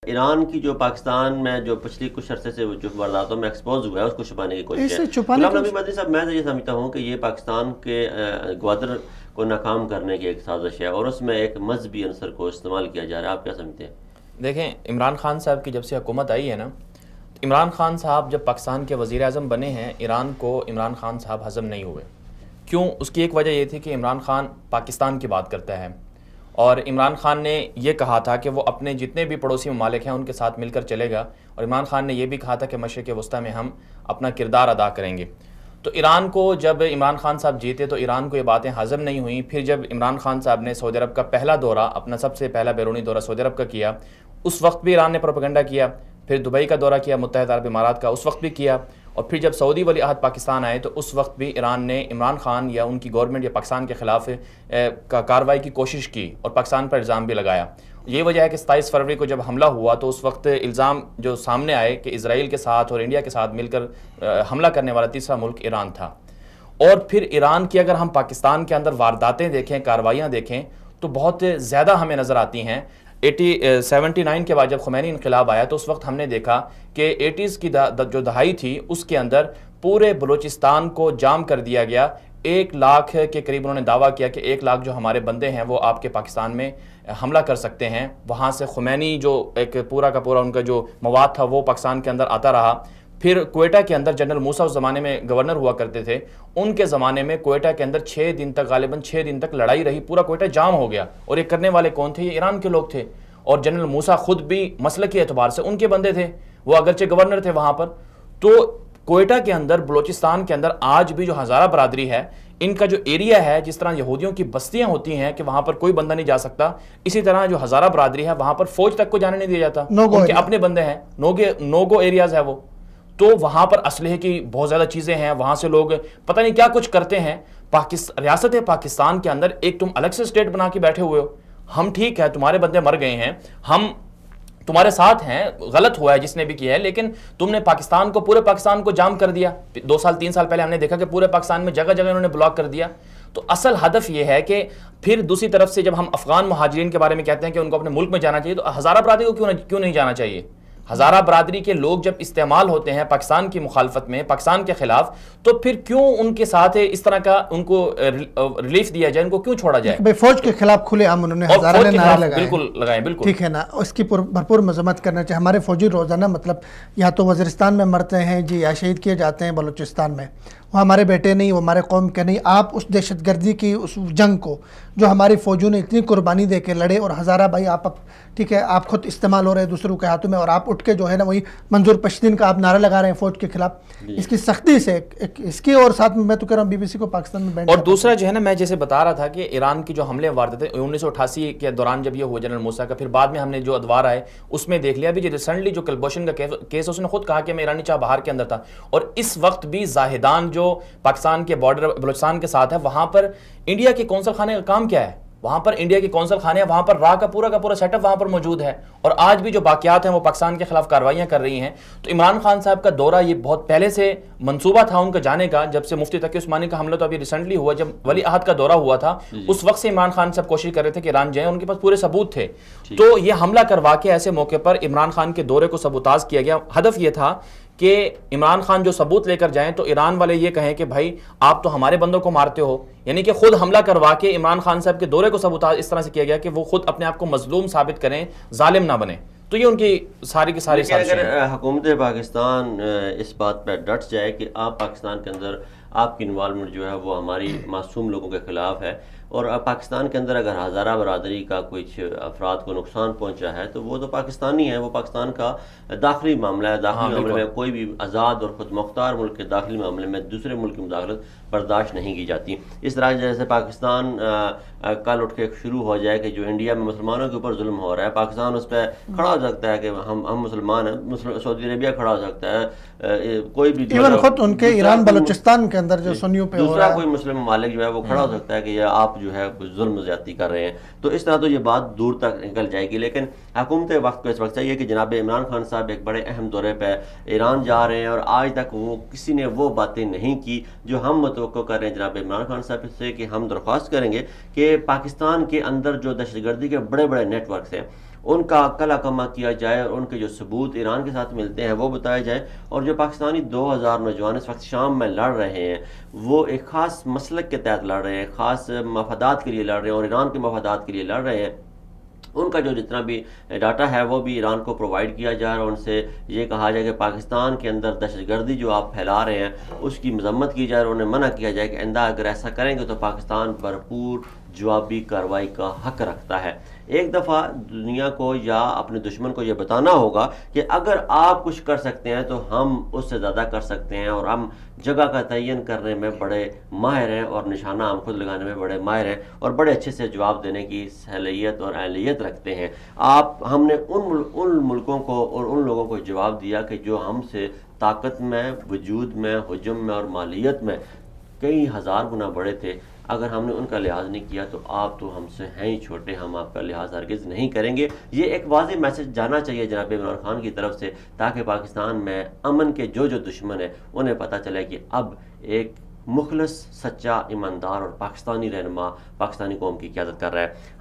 ایران کی جو پاکستان میں جو پچھلی کچھ عرصے سے جو وارداتوں میں ایکسپوز ہوا ہے اس کو چھپانے کی کوشش ہے. غلام نبی مدنی صاحب، میں تو یہ سمجھتا ہوں کہ یہ پاکستان کے گوادر کو ناکام کرنے کی ایک سازش ہے اور اس میں ایک مذہبی عنصر کو استعمال کیا جا رہا ہے. آپ کیا سمجھتے ہیں؟ دیکھیں، عمران خان صاحب کی جب سے حکومت آئی ہے نا، عمران خان صاحب جب پاکستان کے وزیر اعظم بنے ہیں، ایران کو عمران خان صاحب ہضم نہیں ہوئے. کیوں؟ اس کی ایک وجہ یہ تھی کہ عمران خان پاکستان کی بات کرتا ہے، اور عمران خان نے یہ کہا تھا کہ وہ اپنے جتنے بھی پڑوسی ممالک ہیں ان کے ساتھ مل کر چلے گا، اور عمران خان نے یہ بھی کہا تھا کہ مشرق وسطیٰ میں ہم اپنا کردار ادا کریں گے. تو ایران کو جب عمران خان صاحب جیتے تو ایران کو یہ باتیں ہضم نہیں ہوئیں. پھر جب عمران خان صاحب نے سعودی عرب کا پہلا دورہ، اپنا سب سے پہلا بیرونی دورہ سعودی عرب کا کیا، اس وقت بھی ایران نے پروپیگنڈا کیا. پھر دبئی کا دورہ کیا، متحدہ عرب امارات کا، اس وقت بھی کیا. اور پھر جب سعودی ولی عہد پاکستان آئے تو اس وقت بھی ایران نے عمران خان یا ان کی گورنمنٹ یا پاکستان کے خلاف کارروائی کی کوشش کی اور پاکستان پر الزام بھی لگایا. یہ وجہ ہے کہ 27 فروری کو جب حملہ ہوا تو اس وقت الزام جو سامنے آئے کہ اسرائیل کے ساتھ اور انڈیا کے ساتھ مل کر حملہ کرنے والا تیسرا ملک ایران تھا. اور پھر ایران کی اگر ہم پاکستان کے اندر وارداتیں دیکھیں، کارروائیاں دیکھیں تو بہت زیادہ ہمیں نظر آتی ہیں. 79 کے بعد جب خمینی انقلاب آیا تو اس وقت ہم نے دیکھا کہ 80s کی جو دہائی تھی اس کے اندر پورے بلوچستان کو جام کر دیا گیا. 1 لاکھ کے قریب انہوں نے دعویٰ کیا کہ 1 لاکھ جو ہمارے بندے ہیں وہ آپ کے پاکستان میں حملہ کر سکتے ہیں. وہاں سے خمینی جو ایک پورا کا پورا ان کا جو مواد تھا وہ پاکستان کے اندر آتا رہا. پھر کوئٹہ کے اندر جنرل موسیٰ اس زمانے میں گورنر ہوا کرتے تھے، ان کے زمانے میں کوئٹہ کے اندر 6 دن تک، غالباً 6 دن تک لڑائی رہی، پورا کوئٹہ جام ہو گیا. اور یہ کرنے والے کون تھے؟ یہ ایران کے لوگ تھے. اور جنرل موسیٰ خود بھی مسلکی اعتبار سے ان کے بندے تھے، وہ اگرچہ گورنر تھے وہاں پر. تو کوئٹہ کے اندر، بلوچستان کے اندر آج بھی جو ہزارہ برادری ہے، ان کا جو ایریا ہے، جس طرح یہودیوں کی بستیاں ہوتی ہیں کہ وہاں پر کوئی بندہ نہیں جا سکتا، اسی طرح جو ہزارہ برادری ہے وہاں پر فوج تک کو جانے نہیں دیا جاتا. ان کے اپنے بندے ہیں، نو گو ایریاز ہے وہ. تو وہاں پر اسلحے کی بہت زیادہ چیزیں ہیں، وہاں سے لوگ پتہ نہیں کیا کچھ کرتے ہیں. ریاست پاکستان کے اندر ایک تم الگ سے اسٹیٹ بنا کے بیٹھے ہوئے ہو. ہم ٹھیک ہے، تمہارے بندے مر گئے ہیں، ہم تمہارے ساتھ ہیں، غلط ہوا ہے جس نے بھی کیا ہے، لیکن تم نے پاکستان کو، پورے پاکستان کو جام کر دیا. 2 سال 3 سال پہلے ہم نے دیکھا کہ پورے پاکستان میں جگہ جگہ انہوں نے بلاک کر دیا. تو اصل ہدف یہ ہے کہ پھر دوسری طرف سے جب ہم افغان مہاجرین کے بارے میں کہتے ہیں کہ ان کو اپنے ملک میں جانا چاہیے، تو ہزارہ برادری کو کیوں نہیں جانا چاہیے؟ ہزارہ برادری کے لوگ جب استعمال ہوتے ہیں پاکستان کی مخالفت میں، پاکستان کے خلاف، تو پھر کیوں ان کے ساتھ اس طرح کا ان کو ریلیف دیا جائے، ان کو کیوں چھوڑا جائے؟ بھائی فوج کے خلاف کھلے عام انہوں نے ہزارہ نے نعرے لگائے، بالکل لگائے، بالکل ٹھیک ہے نا. اس کی بھرپور مذمت کرنا چاہیے. ہمارے فوجی روزانہ مطلب یا تو وزیرستان میں مرتے ہیں جی، یا شہید کیے جاتے ہیں بلوچستان میں. وہ ہمارے بیٹے نہیں، وہ ہمارے قوم کے نہیں. آپ اس دہشت گردی کی اس جنگ کو جو ہماری فوجوں نے اتنی قربانی دے کے لڑے، اور ہزارہ بھائی آپ ٹھیک ہے، آپ خود استعمال ہو رہے ہیں دوسروں کے ہاتھوں میں، اور آپ اٹھ کے جو ہے نا وہی منظور پشتین کا آپ نعرہ لگا رہے ہیں فوج کے خلاف. اس کی سختی سے اس کی، اور ساتھ میں تو کہہ رہا ہوں BBC کو پاکستان میں بین. اور دوسرا جو ہے نا، میں جیسے بتا رہا تھا کہ ایران کی جو حملے وارداتیں 1988 کے دوران جب یہ ہوا جنرل موسیٰ کا، پھر بعد میں ہم نے جو ادوار آئے اس میں دیکھ لیا بھی. ریسنٹلی جو کلبھوشن کا کیس، اس نے خود کہا کہ میں ایرانی چاہ بہار کے اندر تھا. اور اس وقت بھی زاہدان جو پاکستان کے بارڈر بلوچستان کے ساتھ ہے، وہاں پر انڈیا کے قونصل خانے کا کام کیا ہے؟ وہاں پر انڈیا کی قونصل خانے ہیں، وہاں پر راہ کا پورا سیٹ اپ وہاں پر موجود ہے. اور آج بھی جو باقیات ہیں وہ پاکستان کے خلاف کارروائیاں کر رہی ہیں. تو عمران خان صاحب کا دورہ یہ بہت پہلے سے منصوبہ تھا ان کا جانے کا. جب سے مفتی تقی عثمانی کا حملہ تو ابھی ریسنٹلی ہوا، جب ولی عہد کا دورہ ہوا تھا اس وقت سے عمران خان صاحب کوشش کر رہے تھے کہ ایران جائیں، ان کے پاس پورے ثبوت تھے. تو یہ حملہ کروا کے ایسے موقع پر عمران خان کے دورے کو سبوتاژ کیا گیا. ہدف یہ تھا کہ عمران خان جو ثبوت لے کر جائیں تو ایران والے یہ کہیں کہ بھائی آپ تو ہمارے بندوں کو مارتے ہو. یعنی کہ خود حملہ کروا کے عمران خان صاحب کے دورے کو سبوتاژ اس طرح سے کیا گیا کہ وہ خود اپنے آپ کو مظلوم ثابت کریں، ظالم نہ بنیں. تو یہ ان کی ساری کی ساری اگر حکومت پاکستان اس بات پہ ڈٹ جائے کہ آپ پاکستان کے اندر آپ کی انوالومنٹ جو ہے وہ ہماری معصوم لوگوں کے خلاف ہے، اور پاکستان کے اندر اگر ہزارہ برادری کا کچھ افراد کو نقصان پہنچا ہے تو وہ تو پاکستانی ہے، وہ پاکستان کا داخلی معاملہ ہے. داخلی معاملے میں کوئی بھی آزاد اور خود مختار ملک کے داخلی معاملے میں دوسرے ملک کی مداخلت برداشت نہیں کی جاتی. اس طرح جیسے پاکستان کل اٹھ کے شروع ہو جائے کہ جو انڈیا میں مسلمانوں کے اوپر ظلم ہو رہا ہے، پاکستان اس پہ کھڑا ہو سکتا ہے کہ ہم مسلمان ہیں. سعودی عربیہ کھڑا ہو سکتا ہے، کوئی بھی ایون خود ان کے ایران بلوچستان کے اندر جو سنیوں پہ دوسرا کوئی مسلم ممالک جو ہے وہ کھڑا ہو سکتا ہے کہ یہ آپ جو ہے ظلم زیادتی کر رہے ہیں. تو اس طرح تو یہ بات دور تک نکل جائے گی. لیکن حکومت وقت کو اس وقت چاہیے کہ جناب عمران خان صاحب ایک بڑے اہم دورے پہ ایران جا رہے ہیں، اور آج تک وہ کسی نے وہ باتیں نہیں کی جو ہم متوقع کر رہے ہیں جناب عمران خان صاحب سے، کہ ہم درخواست کریں گے کہ پاکستان کے اندر جو دہشت گردی کے بڑے بڑے نیٹ ورکس ہیں ان کا کلا کما کیا جائے اور ان کے جو ثبوت ایران کے ساتھ ملتے ہیں وہ بتائے جائیں، اور جو پاکستانی 2000 نوجوان اس وقت شام میں لڑ رہے ہیں وہ ایک خاص مسلک کے تحت لڑ رہے ہیں، خاص مفادات کے لیے لڑ رہے ہیں اور ایران کے مفادات کے لیے لڑ رہے ہیں، ان کا جو جتنا بھی ڈاٹا ہے وہ بھی ایران کو پرووائڈ کیا جائے اور ان سے یہ کہا جائے کہ پاکستان کے اندر دہشت گردی جو آپ پھیلا رہے ہیں اس کی مذمت کی جائے اور انہیں منع کیا جائے کہ آئندہ اگر ایسا کریں گے تو پاکستان بھرپور جوابی کارروائی کا حق رکھتا ہے۔ ایک دفعہ دنیا کو یا اپنے دشمن کو یہ بتانا ہوگا کہ اگر آپ کچھ کر سکتے ہیں تو ہم اس سے زیادہ کر سکتے ہیں، اور ہم جگہ کا تعین کرنے میں بڑے ماہر ہیں اور نشانہ ہم خود لگانے میں بڑے ماہر ہیں اور بڑے اچھے سے جواب دینے کی صلاحیت اور اہلیت رکھتے ہیں۔ ہم نے ان ملکوں کو اور ان لوگوں کو جواب دیا کہ جو ہم سے طاقت میں، وجود میں، حجم میں اور مالیت میں کئی ہزار گنا بڑے تھے، اگر ہم نے ان کا لحاظ نہیں کیا تو آپ تو ہم سے ہیں ہی چھوٹے، ہم آپ کا لحاظ ہرگز نہیں کریں گے۔ یہ ایک واضح میسج جانا چاہیے جناب عمران خان کی طرف سے، تاکہ پاکستان میں امن کے جو دشمن ہیں انہیں پتہ چلے کہ اب ایک مخلص، سچا، ایماندار اور پاکستانی رہنما پاکستانی قوم کی قیادت کر رہا ہے۔